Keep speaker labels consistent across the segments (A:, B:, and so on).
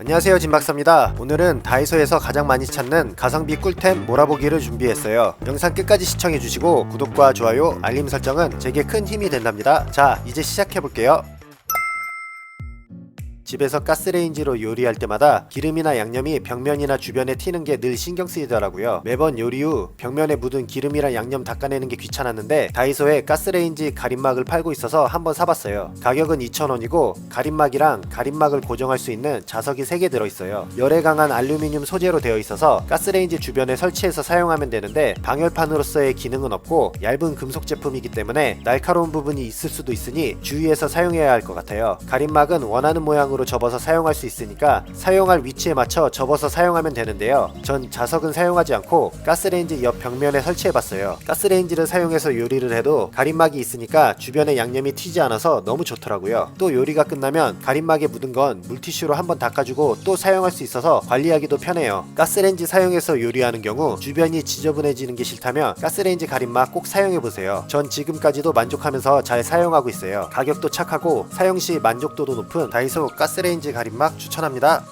A: 안녕하세요, 진박사입니다. 오늘은 다이소에서 가장 많이 찾는 가성비 꿀템 몰아보기를 준비했어요. 영상 끝까지 시청해주시고 구독과 좋아요, 알림 설정은 제게 큰 힘이 된답니다. 자, 이제 시작해볼게요. 집에서 가스레인지로 요리할 때마다 기름이나 양념이 벽면이나 주변에 튀는 게 늘 신경 쓰이더라고요. 매번 요리 후 벽면에 묻은 기름이랑 양념 닦아내는 게 귀찮았는데 다이소에 가스레인지 가림막을 팔고 있어서 한번 사봤어요. 가격은 2,000원이고 가림막이랑 가림막을 고정할 수 있는 자석이 3개 들어있어요. 열에 강한 알루미늄 소재로 되어 있어서 가스레인지 주변에 설치해서 사용하면 되는데 방열판으로서의 기능은 없고 얇은 금속 제품이기 때문에 날카로운 부분이 있을 수도 있으니 주의해서 사용해야 할 것 같아요. 가림막은 원하는 모양으로 접어서 사용할 수 있으니까 사용할 위치에 맞춰 접어서 사용하면 되는데요. 전 자석은 사용하지 않고 가스레인지 옆 벽면에 설치해봤어요. 가스레인지를 사용해서 요리를 해도 가림막이 있으니까 주변에 양념이 튀지 않아서 너무 좋더라고요. 또 요리가 끝나면 가림막에 묻은 건 물티슈로 한번 닦아주고 또 사용할 수 있어서 관리하기도 편해요. 가스레인지 사용해서 요리하는 경우 주변이 지저분해지는 게 싫다면 가스레인지 가림막 꼭 사용해보세요. 전 지금까지도 만족하면서 잘 사용하고 있어요. 가격도 착하고 사용시 만족도도 높은 다이소 가스레인지 가림막 추천합니다.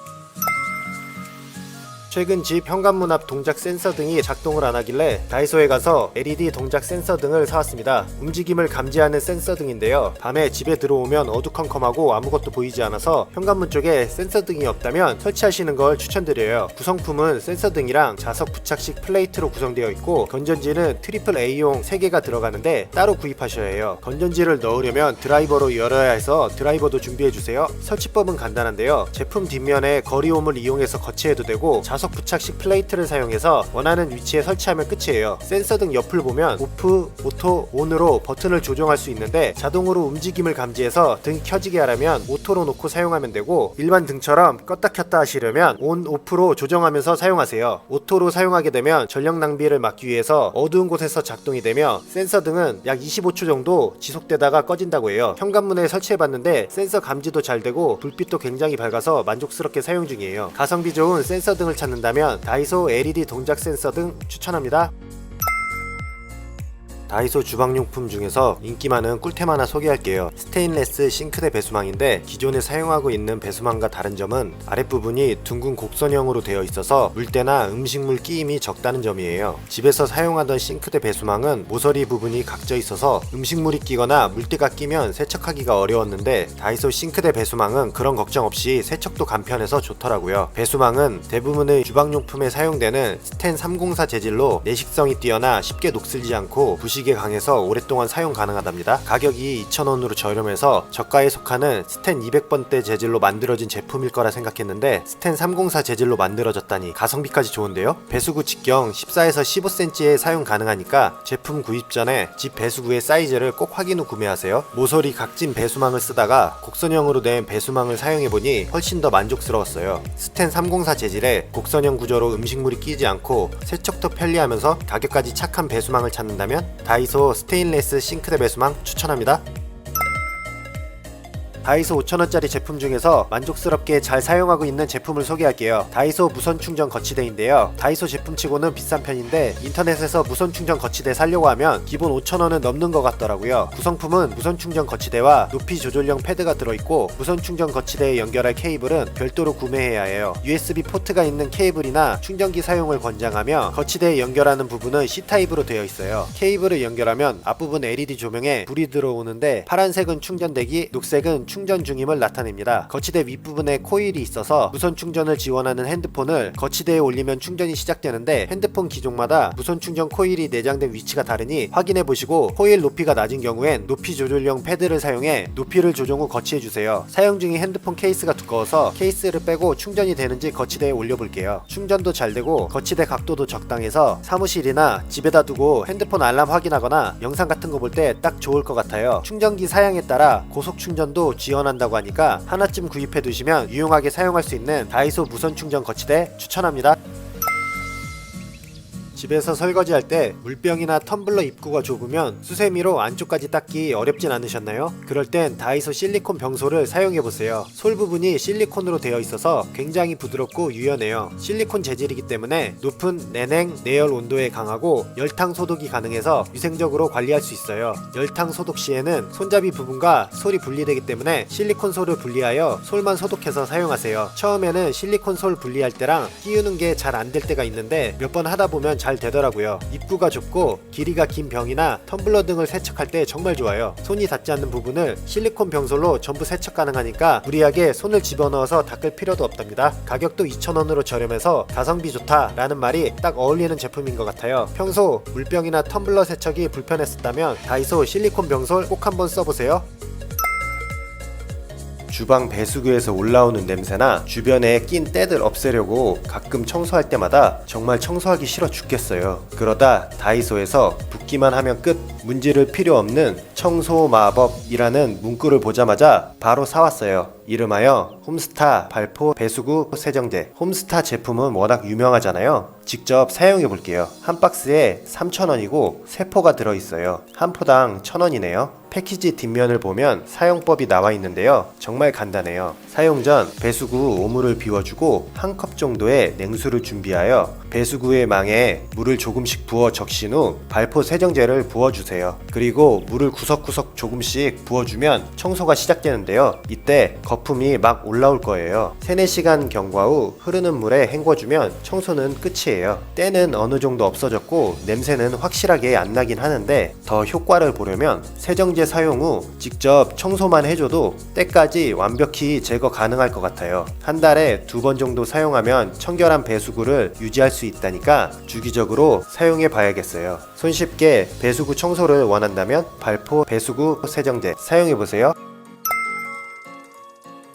A: 최근 집 현관문 앞 동작 센서 등이 작동을 안 하길래 다이소에 가서 LED 동작 센서 등을 사왔습니다. 움직임을 감지하는 센서 등인데요. 밤에 집에 들어오면 어두컴컴하고 아무것도 보이지 않아서 현관문 쪽에 센서 등이 없다면 설치하시는 걸 추천드려요. 구성품은 센서 등이랑 자석 부착식 플레이트로 구성되어 있고 건전지는 트리플 A용 3개가 들어가는데 따로 구입하셔야 해요. 건전지를 넣으려면 드라이버로 열어야 해서 드라이버도 준비해주세요. 설치법은 간단한데요. 제품 뒷면에 거리홈을 이용해서 거치해도 되고 자석 부착식 플레이트를 사용해서 원하는 위치에 설치하면 끝이에요. 센서 등 옆을 보면 오프, 오토, 온으로 버튼을 조정할 수 있는데 자동으로 움직임을 감지해서 등 켜지게 하려면 오토로 놓고 사용하면 되고 일반 등처럼 껐다 켰다 하시려면 온, 오프로 조정하면서 사용하세요. 오토로 사용하게 되면 전력 낭비를 막기 위해서 어두운 곳에서 작동이 되며 센서 등은 약 25초 정도 지속되다가 꺼진다고 해요. 현관문에 설치해봤는데 센서 감지도 잘 되고 불빛도 굉장히 밝아서 만족스럽게 사용 중이에요. 가성비 좋은 센서 등을 찾는다면 다이소 LED 동작 센서 등 추천합니다. 다이소 주방용품 중에서 인기 많은 꿀템 하나 소개할게요. 스테인레스 싱크대 배수망인데 기존에 사용하고 있는 배수망과 다른 점은 아랫부분이 둥근 곡선형으로 되어 있어서 물때나 음식물 끼임이 적다는 점이에요. 집에서 사용하던 싱크대 배수망은 모서리 부분이 각져 있어서 음식물이 끼거나 물때가 끼면 세척하기가 어려웠는데 다이소 싱크대 배수망은 그런 걱정 없이 세척도 간편해서 좋더라고요. 배수망은 대부분의 주방용품에 사용되는 스텐 304 재질로 내식성이 뛰어나 쉽게 녹슬지 않고 부식에 강해서 오랫동안 사용 가능하답니다. 가격이 2,000원으로 저렴해서 저가에 속하는 스텐 200번대 재질로 만들어진 제품일 거라 생각했는데 스텐 304 재질로 만들어졌다니 가성비까지 좋은데요? 배수구 직경 14에서 15cm에 사용 가능하니까 제품 구입 전에 집 배수구의 사이즈를 꼭 확인 후 구매하세요. 모서리 각진 배수망을 쓰다가 곡선형으로 된 배수망을 사용해보니 훨씬 더 만족스러웠어요. 스텐 304 재질의 곡선형 구조로 음식물이 끼지 않고 세척도 편리하면서 가격까지 착한 배수망을 찾는다면 다이소 스테인레스 싱크대 배수망 추천합니다. 다이소 5,000원짜리 제품 중에서 만족스럽게 잘 사용하고 있는 제품을 소개할게요. 다이소 무선 충전 거치대인데요. 다이소 제품치고는 비싼 편인데 인터넷에서 무선 충전 거치대 사려고 하면 기본 5,000원은 넘는 것 같더라고요. 구성품은 무선 충전 거치대와 높이 조절형 패드가 들어있고 무선 충전 거치대에 연결할 케이블은 별도로 구매해야 해요. USB 포트가 있는 케이블이나 충전기 사용을 권장하며 거치대에 연결하는 부분은 C타입으로 되어 있어요. 케이블을 연결하면 앞부분 LED 조명에 불이 들어오는데 파란색은 충전되기, 녹색은 충전 중임을 나타냅니다. 거치대 윗부분에 코일이 있어서 무선 충전을 지원하는 핸드폰을 거치대에 올리면 충전이 시작되는데 핸드폰 기종마다 무선 충전 코일이 내장된 위치가 다르니 확인해 보시고 코일 높이가 낮은 경우엔 높이 조절형 패드를 사용해 높이를 조정 후 거치해 주세요. 사용 중인 핸드폰 케이스가 두꺼워서 케이스를 빼고 충전이 되는지 거치대에 올려 볼게요. 충전도 잘 되고 거치대 각도도 적당해서 사무실이나 집에다 두고 핸드폰 알람 확인하거나 영상 같은 거 볼 때 딱 좋을 것 같아요. 충전기 사양에 따라 고속 충전도 지원한다고 하니까 하나쯤 구입해 두시면 유용하게 사용할 수 있는 다이소 무선 충전 거치대 추천합니다. 집에서 설거지할 때 물병이나 텀블러 입구가 좁으면 수세미로 안쪽까지 닦기 어렵진 않으셨나요? 그럴 땐 다이소 실리콘 병소를 사용해보세요. 솔 부분이 실리콘으로 되어 있어서 굉장히 부드럽고 유연해요. 실리콘 재질이기 때문에 높은 내냉, 내열 온도에 강하고 열탕 소독이 가능해서 위생적으로 관리할 수 있어요. 열탕 소독 시에는 손잡이 부분과 솔이 분리되기 때문에 실리콘 솔을 분리하여 솔만 소독해서 사용하세요. 처음에는 실리콘 솔 분리할 때랑 끼우는 게 잘 안 될 때가 있는데 몇 번 하다 보면 잘 되더라고요. 입구가 좁고 길이가 긴 병이나 텀블러 등을 세척할 때 정말 좋아요. 손이 닿지 않는 부분을 실리콘 병솔로 전부 세척 가능하니까 무리하게 손을 집어넣어서 닦을 필요도 없답니다. 가격도 2,000원으로 저렴해서 가성비 좋다 라는 말이 딱 어울리는 제품인 것 같아요. 평소 물병이나 텀블러 세척이 불편했었다면 다이소 실리콘 병솔 꼭 한번 써보세요. 주방 배수구에서 올라오는 냄새나 주변에 낀 때들 없애려고 가끔 청소할 때마다 정말 청소하기 싫어 죽겠어요. 그러다 다이소에서 붓기만 하면 끝, 문지를 필요 없는 청소 마법이라는 문구를 보자마자 바로 사왔어요. 이름하여 홈스타 발포 배수구 세정제. 홈스타 제품은 워낙 유명하잖아요. 직접 사용해 볼게요. 한 박스에 3,000원이고 3포가 들어있어요. 한 포당 1,000원이네요. 패키지 뒷면을 보면 사용법이 나와 있는데요. 정말 간단해요. 사용 전 배수구 오물을 비워주고 한 컵 정도의 냉수를 준비하여 배수구의 망에 물을 조금씩 부어 적신 후 발포 세정제를 부어주세요. 그리고 물을 구석구석 조금씩 부어주면 청소가 시작되는데요. 이때 거품이 막 올라올 거예요. 3-4시간 경과 후 흐르는 물에 헹궈주면 청소는 끝이에요. 때는 어느 정도 없어졌고 냄새는 확실하게 안 나긴 하는데 더 효과를 보려면 세정제 사용 후 직접 청소만 해줘도 때까지 완벽히 제거 가능할 것 같아요. 한 달에 2번 정도 사용하면 청결한 배수구를 유지할 수 있다니까 주기적으로 사용해 봐야겠어요. 손쉽게 배수구 청소를 원한다면 발포 배수구 세정제 사용해보세요.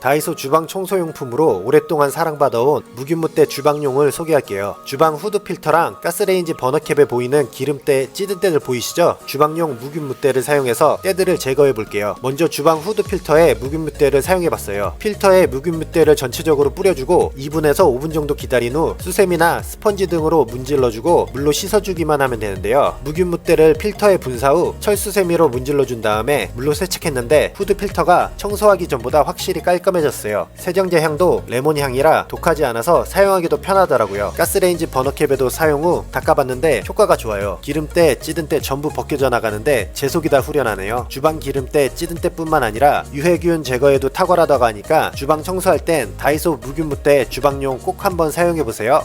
A: 다이소 주방 청소용품으로 오랫동안 사랑받아온 무균무때 주방용을 소개할게요. 주방 후드 필터랑 가스레인지 버너캡에 보이는 기름때 찌든 때들 보이시죠? 주방용 무균무때를 사용해서 때들을 제거해 볼게요. 먼저 주방 후드 필터에 무균무때를 사용해 봤어요. 필터에 무균무때를 전체적으로 뿌려주고 2분에서 5분 정도 기다린 후 수세미나 스펀지 등으로 문질러주고 물로 씻어주기만 하면 되는데요. 무균무때를 필터에 분사 후 철수세미로 문질러준 다음에 물로 세척했는데 후드 필터가 청소하기 전보다 확실히 깔끔해졌어요. 세정제 향도 레몬 향이라 독하지 않아서 사용하기도 편하더라고요. 가스레인지 버너캡에도 사용 후 닦아봤는데 효과가 좋아요. 기름때, 찌든때 전부 벗겨져 나가는데 제 속이 다 후련하네요. 주방 기름때, 찌든때 뿐만 아니라 유해균 제거에도 탁월하다고 하니까 주방 청소할 땐 다이소 무균무때 주방용 꼭 한번 사용해보세요.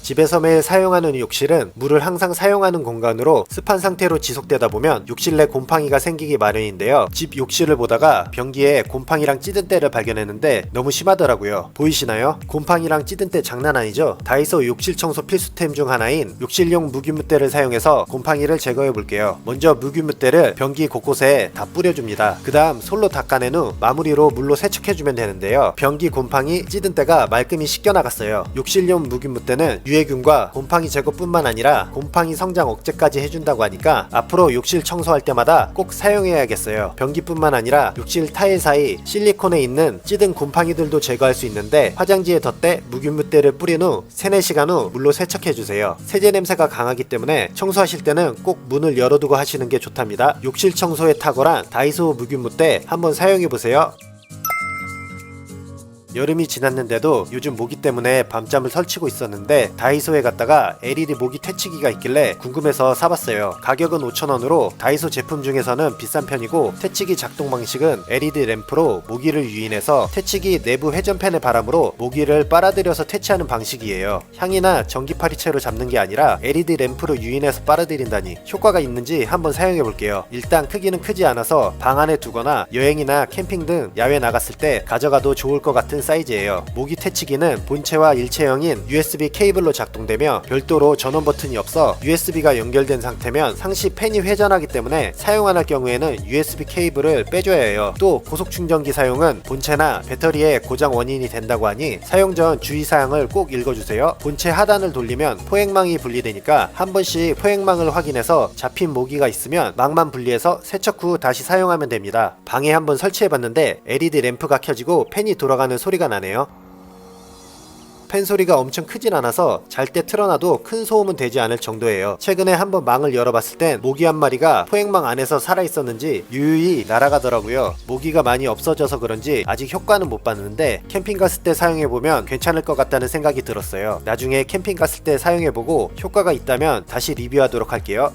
A: 집에서 매일 사용하는 욕실은 물을 항상 사용하는 공간으로 습한 상태로 지속되다 보면 욕실 내 곰팡이가 생기기 마련인데요. 집 욕실을 보다가 변기에 곰팡이랑 찌든때를 발견했는데 너무 심하더라고요. 보이시나요? 곰팡이랑 찌든때 장난 아니죠? 다이소 욕실 청소 필수템 중 하나인 욕실용 무균무때를 사용해서 곰팡이를 제거해 볼게요. 먼저 무균무때를 변기 곳곳에 다 뿌려줍니다. 그 다음 솔로 닦아낸 후 마무리로 물로 세척해주면 되는데요. 변기 곰팡이, 찌든때가 말끔히 씻겨나갔어요. 욕실용 무균무때는 유해균과 곰팡이 제거뿐만 아니라 곰팡이 성장 억제까지 해준다고 하니까 앞으로 욕실 청소할 때마다 꼭 사용해야겠어요. 변기뿐만 아니라 욕실 타일 사이 실리콘에 있는 찌든 곰팡이들도 제거할 수 있는데 화장지에 덧대 무균무때를 뿌린 후 3-4시간 후 물로 세척해주세요. 세제 냄새가 강하기 때문에 청소하실 때는 꼭 문을 열어두고 하시는 게 좋답니다. 욕실 청소에 탁월한 다이소 무균무때 한번 사용해보세요. 여름이 지났는데도 요즘 모기 때문에 밤잠을 설치고 있었는데 다이소에 갔다가 LED 모기 퇴치기가 있길래 궁금해서 사봤어요. 가격은 5,000원으로 다이소 제품 중에서는 비싼 편이고 퇴치기 작동 방식은 LED 램프로 모기를 유인해서 퇴치기 내부 회전팬의 바람으로 모기를 빨아들여서 퇴치하는 방식이에요. 향이나 전기파리채로 잡는 게 아니라 LED 램프로 유인해서 빨아들인다니 효과가 있는지 한번 사용해볼게요. 일단 크기는 크지 않아서 방 안에 두거나 여행이나 캠핑 등 야외 나갔을 때 가져가도 좋을 것 같은 사이즈예요. 모기 퇴치기는 본체와 일체형인 USB 케이블로 작동되며 별도로 전원 버튼이 없어 USB가 연결된 상태면 상시 팬이 회전하기 때문에 사용 안 할 경우에는 USB 케이블을 빼줘야 해요. 또 고속 충전기 사용은 본체나 배터리의 고장 원인이 된다고 하니 사용 전 주의사항을 꼭 읽어주세요. 본체 하단을 돌리면 포획망이 분리되니까 한 번씩 포획망을 확인해서 잡힌 모기가 있으면 망만 분리해서 세척 후 다시 사용하면 됩니다. 방에 한번 설치해봤는데 LED 램프가 켜지고 팬이 돌아가는 소리가 나네요. 팬 소리가 엄청 크진 않아서 잘 때 틀어놔도 큰 소음은 되지 않을 정도예요. 최근에 한번 망을 열어봤을 땐 모기 한 마리가 포획망 안에서 살아있었는지 유유히 날아가더라고요. 모기가 많이 없어져서 그런지 아직 효과는 못 봤는데 캠핑 갔을 때 사용해보면 괜찮을 것 같다는 생각이 들었어요. 나중에 캠핑 갔을 때 사용해보고 효과가 있다면 다시 리뷰하도록 할게요.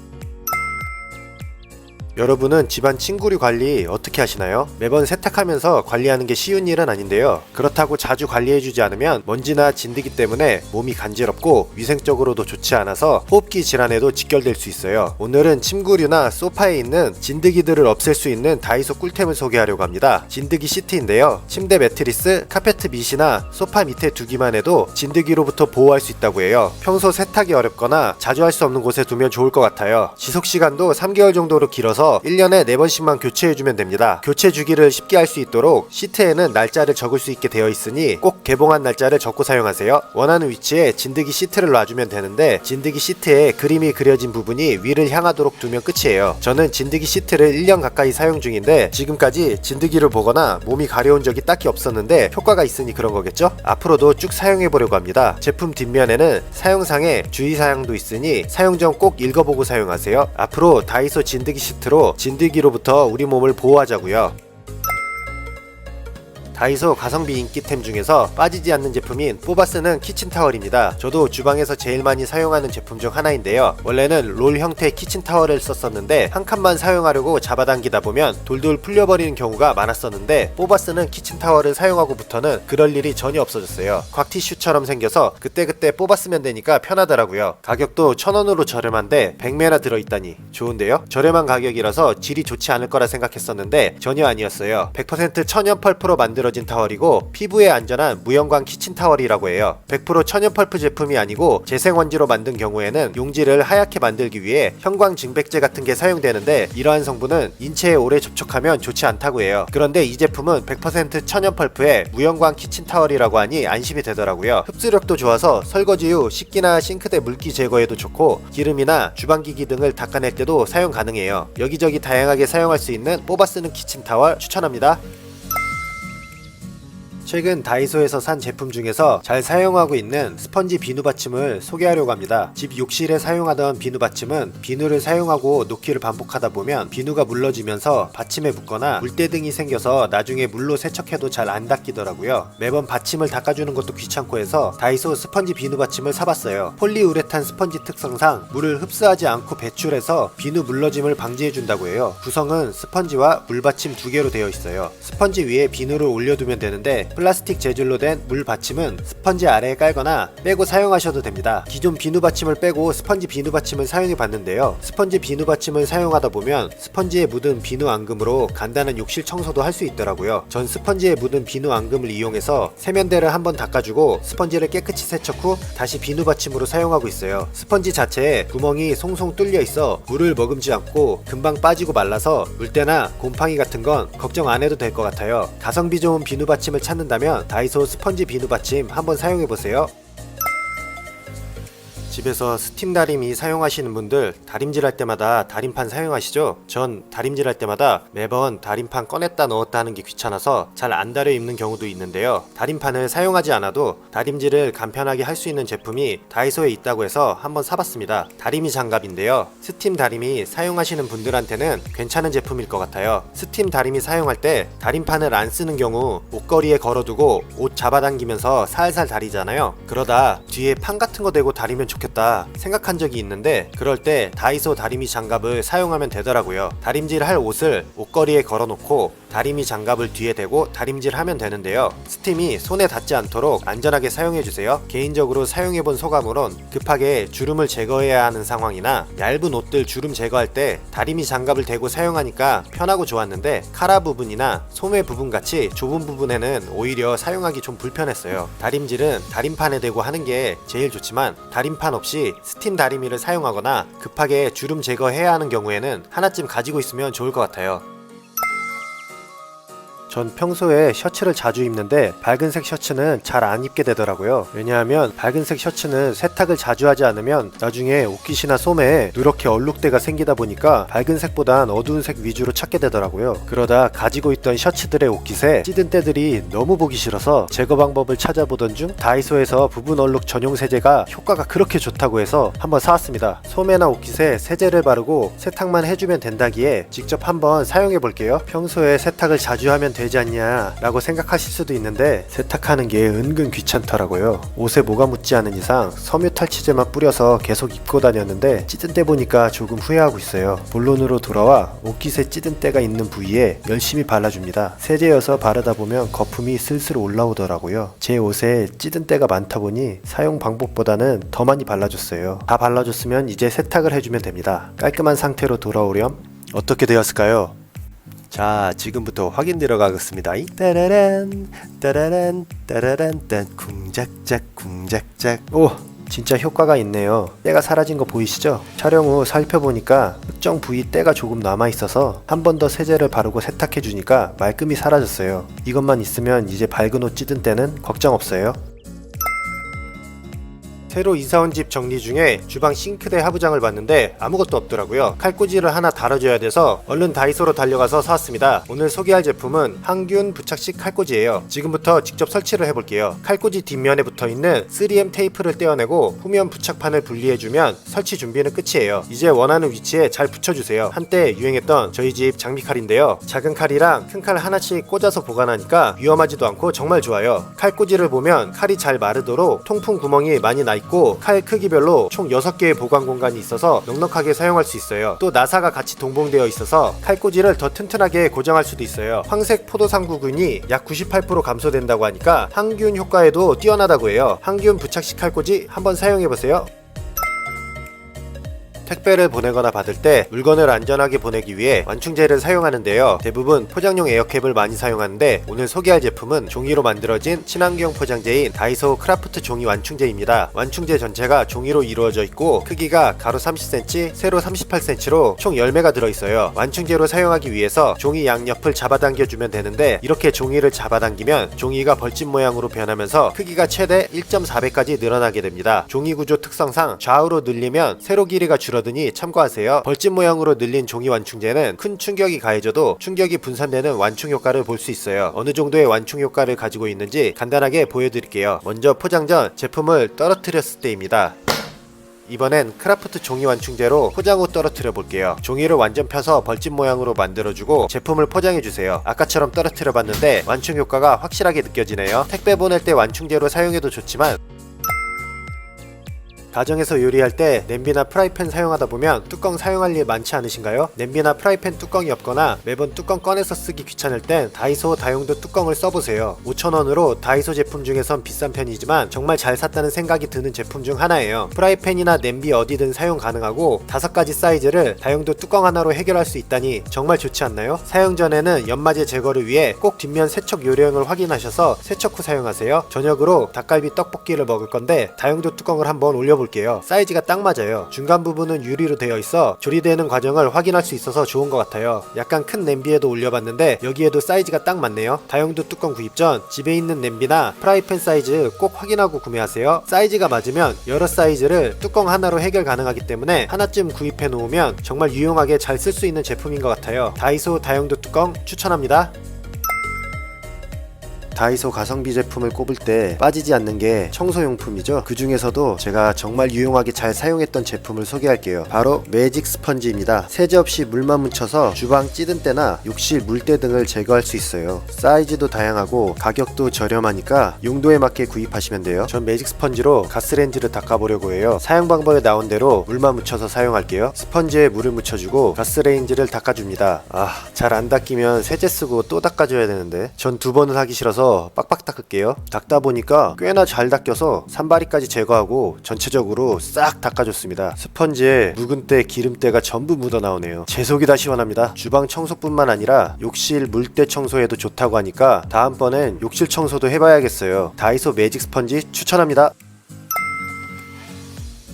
A: 여러분은 집안 침구류 관리 어떻게 하시나요? 매번 세탁하면서 관리하는 게 쉬운 일은 아닌데요. 그렇다고 자주 관리해주지 않으면 먼지나 진드기 때문에 몸이 간지럽고 위생적으로도 좋지 않아서 호흡기 질환에도 직결될 수 있어요. 오늘은 침구류나 소파에 있는 진드기들을 없앨 수 있는 다이소 꿀템을 소개하려고 합니다. 진드기 시트인데요. 침대 매트리스, 카페트 밑이나 소파 밑에 두기만 해도 진드기로부터 보호할 수 있다고 해요. 평소 세탁이 어렵거나 자주 할 수 없는 곳에 두면 좋을 것 같아요. 지속시간도 3개월 정도로 길어서 1년에 4번씩만 교체해주면 됩니다. 교체 주기를 쉽게 할 수 있도록 시트에는 날짜를 적을 수 있게 되어 있으니 꼭 개봉한 날짜를 적고 사용하세요. 원하는 위치에 진드기 시트를 놔주면 되는데 진드기 시트에 그림이 그려진 부분이 위를 향하도록 두면 끝이에요. 저는 진드기 시트를 1년 가까이 사용 중인데 지금까지 진드기를 보거나 몸이 가려운 적이 딱히 없었는데 효과가 있으니 그런 거겠죠? 앞으로도 쭉 사용해보려고 합니다. 제품 뒷면에는 사용상의 주의사항도 있으니 사용 전 꼭 읽어보고 사용하세요. 앞으로 다이소 진드기 시트로 진드기로부터 우리 몸을 보호하자고요. 다이소 가성비 인기템 중에서 빠지지 않는 제품인 뽀바스는 키친타월입니다. 저도 주방에서 제일 많이 사용하는 제품 중 하나인데요. 원래는 롤 형태의 키친타월을 썼었는데 한 칸만 사용하려고 잡아당기다 보면 돌돌 풀려버리는 경우가 많았었는데 뽀바스는 키친타월을 사용하고부터는 그럴 일이 전혀 없어졌어요. 곽티슈처럼 생겨서 그때그때 뽑아 쓰면 되니까 편하더라고요. 가격도 1,000원으로 저렴한데 100매나 들어있다니 좋은데요? 저렴한 가격이라서 질이 좋지 않을 거라 생각했었는데 전혀 아니었어요. 100% 천연 펄프로 만들어진 타월이고 피부에 안전한 무형광 키친타월이라고 해요. 100% 천연 펄프 제품이 아니고 재생원지로 만든 경우에는 용지를 하얗게 만들기 위해 형광 증백제 같은 게 사용되는데 이러한 성분은 인체에 오래 접촉하면 좋지 않다고 해요. 그런데 이 제품은 100% 천연 펄프에 무형광 키친타월이라고 하니 안심이 되더라고요. 흡수력도 좋아서 설거지 후 식기나 싱크대 물기 제거에도 좋고 기름이나 주방기기 등을 닦아낼 때도 사용 가능해요. 여기저기 다양하게 사용할 수 있는 뽑아 쓰는 키친타월 추천합니다. 최근 다이소에서 산 제품 중에서 잘 사용하고 있는 스펀지 비누 받침을 소개하려고 합니다. 집 욕실에 사용하던 비누 받침은 비누를 사용하고 놓기를 반복하다 보면 비누가 물러지면서 받침에 묻거나 물때 등이 생겨서 나중에 물로 세척해도 잘 안 닦이더라고요. 매번 받침을 닦아주는 것도 귀찮고 해서 다이소 스펀지 비누 받침을 사봤어요. 폴리우레탄 스펀지 특성상 물을 흡수하지 않고 배출해서 비누 물러짐을 방지해준다고 해요. 구성은 스펀지와 물 받침 2개로 되어 있어요. 스펀지 위에 비누를 올려두면 되는데 플라스틱 재질로 된 물 받침은 스펀지 아래에 깔거나 빼고 사용하셔도 됩니다. 기존 비누 받침을 빼고 스펀지 비누 받침을 사용해 봤는데요. 스펀지 비누 받침을 사용하다 보면 스펀지에 묻은 비누 앙금으로 간단한 욕실 청소도 할 수 있더라고요. 전 스펀지에 묻은 비누 앙금을 이용해서 세면대를 한번 닦아주고 스펀지를 깨끗이 세척 후 다시 비누 받침으로 사용하고 있어요. 스펀지 자체에 구멍이 송송 뚫려 있어 물을 머금지 않고 금방 빠지고 말라서 물때나 곰팡이 같은 건 걱정 안 해도 될 것 같아요. 가성비 좋은 비누 받침을 찾는다면 다이소 스펀지 비누 받침 한번 사용해보세요. 집에서 스팀 다리미 사용하시는 분들 다림질 할 때마다 다림판 사용하시죠? 전 다림질 할 때마다 매번 다림판 꺼냈다 넣었다 하는 게 귀찮아서 잘 안 다려 입는 경우도 있는데요. 다림판을 사용하지 않아도 다림질을 간편하게 할 수 있는 제품이 다이소에 있다고 해서 한번 사봤습니다. 다리미 장갑인데요. 스팀 다리미 사용하시는 분들한테는 괜찮은 제품일 것 같아요. 스팀 다리미 사용할 때 다림판을 안 쓰는 경우 옷걸이에 걸어두고 옷 잡아당기면서 살살 다리잖아요. 그러다 뒤에 판 같은 거 대고 다리면 좋겠다 생각한 적이 있는데 그럴 때 다이소 다리미 장갑을 사용하면 되더라고요. 다림질 할 옷을 옷걸이에 걸어놓고 다리미 장갑을 뒤에 대고 다림질 하면 되는데요. 스팀이 손에 닿지 않도록 안전하게 사용해주세요. 개인적으로 사용해본 소감으론 급하게 주름을 제거해야 하는 상황이나 얇은 옷들 주름 제거할 때 다리미 장갑을 대고 사용하니까 편하고 좋았는데 카라 부분이나 소매 부분 같이 좁은 부분에는 오히려 사용하기 좀 불편했어요. 다림질은 다림판에 대고 하는 게 제일 좋지만 다림판 없이 스팀 다리미를 사용하거나 급하게 주름 제거해야 하는 경우에는 하나쯤 가지고 있으면 좋을 것 같아요. 전 평소에 셔츠를 자주 입는데 밝은색 셔츠는 잘 안 입게 되더라고요. 왜냐하면 밝은색 셔츠는 세탁을 자주 하지 않으면 나중에 옷깃이나 소매에 누렇게 얼룩대가 생기다 보니까 밝은색보단 어두운 색 위주로 찾게 되더라고요. 그러다 가지고 있던 셔츠들의 옷깃에 찌든 때들이 너무 보기 싫어서 제거 방법을 찾아보던 중 다이소에서 부분 얼룩 전용 세제가 효과가 그렇게 좋다고 해서 한번 사왔습니다. 소매나 옷깃에 세제를 바르고 세탁만 해주면 된다기에 직접 한번 사용해 볼게요. 평소에 세탁을 자주 하면 되지 않냐 라고 생각하실 수도 있는데 세탁하는 게 은근 귀찮더라고요. 옷에 뭐가 묻지 않은 이상 섬유 탈취제만 뿌려서 계속 입고 다녔는데 찌든 때 보니까 조금 후회하고 있어요. 본론으로 돌아와 옷깃에 찌든 때가 있는 부위에 열심히 발라줍니다. 세제여서 바르다 보면 거품이 슬슬 올라오더라고요. 제 옷에 찌든 때가 많다 보니 사용 방법보다는 더 많이 발라줬어요. 다 발라줬으면 이제 세탁을 해주면 됩니다. 깔끔한 상태로 돌아오렴. 어떻게 되었을까요? 자, 지금부터 확인 들어가겠습니다. 따라란 따라란 따라란 딴 쿵작작 쿵작작. 오, 진짜 효과가 있네요. 때가 사라진 거 보이시죠? 촬영 후 살펴보니까 특정 부위 때가 조금 남아있어서 한 번 더 세제를 바르고 세탁해주니까 말끔히 사라졌어요. 이것만 있으면 이제 밝은 옷 찌든 때는 걱정 없어요. 새로 이사온 집 정리 중에 주방 싱크대 하부장을 봤는데 아무것도 없더라고요. 칼꽂이를 하나 달아줘야 돼서 얼른 다이소로 달려가서 사왔습니다. 오늘 소개할 제품은 항균 부착식 칼꽂이에요. 지금부터 직접 설치를 해볼게요. 칼꽂이 뒷면에 붙어있는 3M 테이프를 떼어내고 후면 부착판을 분리해주면 설치 준비는 끝이에요. 이제 원하는 위치에 잘 붙여주세요. 한때 유행했던 저희 집 장미칼인데요. 작은 칼이랑 큰 칼 하나씩 꽂아서 보관하니까 위험하지도 않고 정말 좋아요. 칼꽂이를 보면 칼이 잘 마르도록 통풍 구멍이 많이 나 있고 칼 크기별로 총 6개의 보관 공간이 있어서 넉넉하게 사용할 수 있어요. 또 나사가 같이 동봉되어 있어서 칼꽂이를 더 튼튼하게 고정할 수도 있어요. 황색 포도상구균이 약 98% 감소된다고 하니까 항균 효과에도 뛰어나다고 해요. 항균 부착식 칼꽂이 한번 사용해보세요. 택배를 보내거나 받을 때 물건을 안전하게 보내기 위해 완충제를 사용하는데요. 대부분 포장용 에어캡을 많이 사용하는데 오늘 소개할 제품은 종이로 만들어진 친환경 포장재인 다이소 크라프트 종이 완충제입니다. 완충제 전체가 종이로 이루어져 있고 크기가 가로 30cm, 세로 38cm로 총 10매가 들어있어요. 완충제로 사용하기 위해서 종이 양옆을 잡아당겨주면 되는데 이렇게 종이를 잡아당기면 종이가 벌집 모양으로 변하면서 크기가 최대 1.4배까지 늘어나게 됩니다. 종이 구조 특성상 좌우로 늘리면 세로 길이가 줄어드니 참고하세요. 벌집 모양으로 늘린 종이 완충제는 큰 충격이 가해져도 충격이 분산되는 완충 효과를 볼 수 있어요. 어느 정도의 완충 효과를 가지고 있는지 간단하게 보여드릴게요. 먼저 포장 전 제품을 떨어뜨렸을 때입니다. 이번엔 크라프트 종이 완충제로 포장 후 떨어뜨려 볼게요. 종이를 완전 펴서 벌집 모양으로 만들어주고 제품을 포장해주세요. 아까처럼 떨어뜨려 봤는데 완충 효과가 확실하게 느껴지네요. 택배 보낼 때 완충제로 사용해도 좋지만 가정에서 요리할 때 냄비나 프라이팬 사용하다 보면 뚜껑 사용할 일 많지 않으신가요? 냄비나 프라이팬 뚜껑이 없거나 매번 뚜껑 꺼내서 쓰기 귀찮을 땐 다이소 다용도 뚜껑을 써보세요. 5,000원으로 다이소 제품 중에선 비싼 편이지만 정말 잘 샀다는 생각이 드는 제품 중 하나예요. 프라이팬이나 냄비 어디든 사용 가능하고 5가지 사이즈를 다용도 뚜껑 하나로 해결할 수 있다니 정말 좋지 않나요? 사용 전에는 연마제 제거를 위해 꼭 뒷면 세척 요령을 확인하셔서 세척 후 사용하세요. 저녁으로 닭갈비 떡볶이를 먹을 건데 다용도 뚜껑을 한번 올려볼게요. 사이즈가 딱 맞아요. 중간 부분은 유리로 되어 있어 조리되는 과정을 확인할 수 있어서 좋은 것 같아요. 약간 큰 냄비에도 올려봤는데 여기에도 사이즈가 딱 맞네요. 다용도 뚜껑 구입 전 집에 있는 냄비나 프라이팬 사이즈 꼭 확인하고 구매하세요. 사이즈가 맞으면 여러 사이즈를 뚜껑 하나로 해결 가능하기 때문에 하나쯤 구입해 놓으면 정말 유용하게 잘 쓸 수 있는 제품인 것 같아요. 다이소 다용도 뚜껑 추천합니다. 다이소 가성비 제품을 꼽을 때 빠지지 않는 게 청소용품이죠. 그 중에서도 제가 정말 유용하게 잘 사용했던 제품을 소개할게요. 바로 매직 스펀지입니다. 세제 없이 물만 묻혀서 주방 찌든 때나 욕실 물때 등을 제거할 수 있어요. 사이즈도 다양하고 가격도 저렴하니까 용도에 맞게 구입하시면 돼요. 전 매직 스펀지로 가스레인지를 닦아보려고 해요. 사용 방법에 나온 대로 물만 묻혀서 사용할게요. 스펀지에 물을 묻혀주고 가스레인지를 닦아줍니다. 잘 안 닦이면 세제 쓰고 또 닦아줘야 되는데 전 2번은 하기 싫어서 빡빡 닦을게요. 닦다 보니까 꽤나 잘 닦여서 산바리까지 제거하고 전체적으로 싹 닦아줬습니다. 스펀지에 묵은 때 기름때가 전부 묻어 나오네요. 제 속이 다 시원합니다. 주방 청소뿐만 아니라 욕실 물때 청소에도 좋다고 하니까 다음번엔 욕실 청소도 해봐야겠어요. 다이소 매직 스펀지 추천합니다.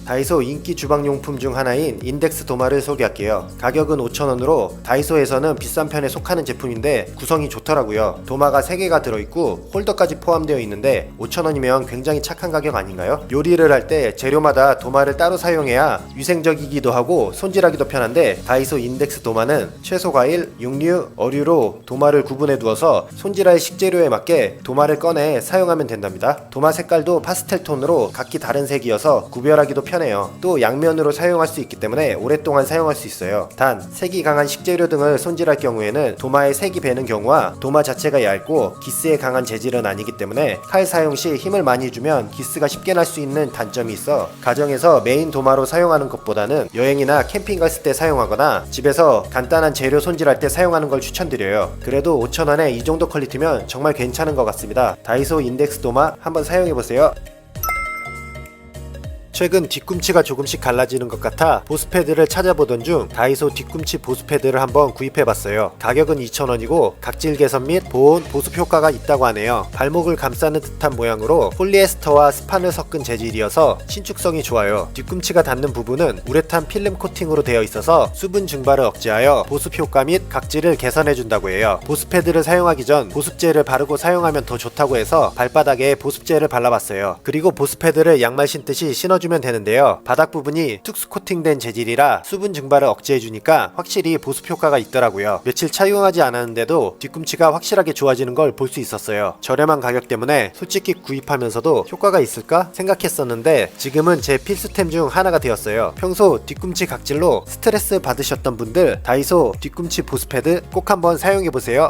A: 다이소 인기 주방용품 중 하나인 인덱스 도마를 소개할게요. 가격은 5,000원으로 다이소에서는 비싼 편에 속하는 제품인데 구성이 좋더라고요. 도마가 3개가 들어있고 홀더까지 포함되어 있는데 5,000원이면 굉장히 착한 가격 아닌가요? 요리를 할 때 재료마다 도마를 따로 사용해야 위생적이기도 하고 손질하기도 편한데 다이소 인덱스 도마는 채소, 과일, 육류, 어류로 도마를 구분해 두어서 손질할 식재료에 맞게 도마를 꺼내 사용하면 된답니다. 도마 색깔도 파스텔 톤으로 각기 다른 색이어서 구별하기도 편해요. 또 양면으로 사용할 수 있기 때문에 오랫동안 사용할 수 있어요. 단 색이 강한 식재료 등을 손질할 경우에는 도마에 색이 배는 경우와 도마 자체가 얇고 기스에 강한 재질은 아니기 때문에 칼 사용 시 힘을 많이 주면 기스가 쉽게 날 수 있는 단점이 있어 가정에서 메인 도마로 사용하는 것보다는 여행이나 캠핑 갔을 때 사용하거나 집에서 간단한 재료 손질할 때 사용하는 걸 추천드려요. 그래도 5,000원에 이 정도 퀄리티면 정말 괜찮은 것 같습니다. 다이소 인덱스 도마 한번 사용해보세요. 최근 뒤꿈치가 조금씩 갈라지는 것 같아 보습패드를 찾아보던 중 다이소 뒤꿈치 보습패드를 한번 구입해봤어요. 가격은 2,000원이고 각질 개선 및 보온, 보습 효과가 있다고 하네요. 발목을 감싸는 듯한 모양으로 폴리에스터와 스판을 섞은 재질이어서 신축성이 좋아요. 뒤꿈치가 닿는 부분은 우레탄 필름 코팅으로 되어 있어서 수분 증발을 억제하여 보습 효과 및 각질을 개선해준다고 해요. 보습패드를 사용하기 전 보습제를 바르고 사용하면 더 좋다고 해서 발바닥에 보습제를 발라봤어요. 그리고 보습패드를 양말 신듯이 신어주면 되는데요. 바닥 부분이 특수 코팅된 재질이라 수분 증발을 억제해주니까 확실히 보습 효과가 있더라고요. 며칠 착용하지 않았는데도 뒤꿈치가 확실하게 좋아지는 걸 볼 수 있었어요. 저렴한 가격 때문에 솔직히 구입하면서도 효과가 있을까 생각했었는데 지금은 제 필수템 중 하나가 되었어요. 평소 뒤꿈치 각질로 스트레스 받으셨던 분들 다이소 뒤꿈치 보습패드 꼭 한번 사용해보세요.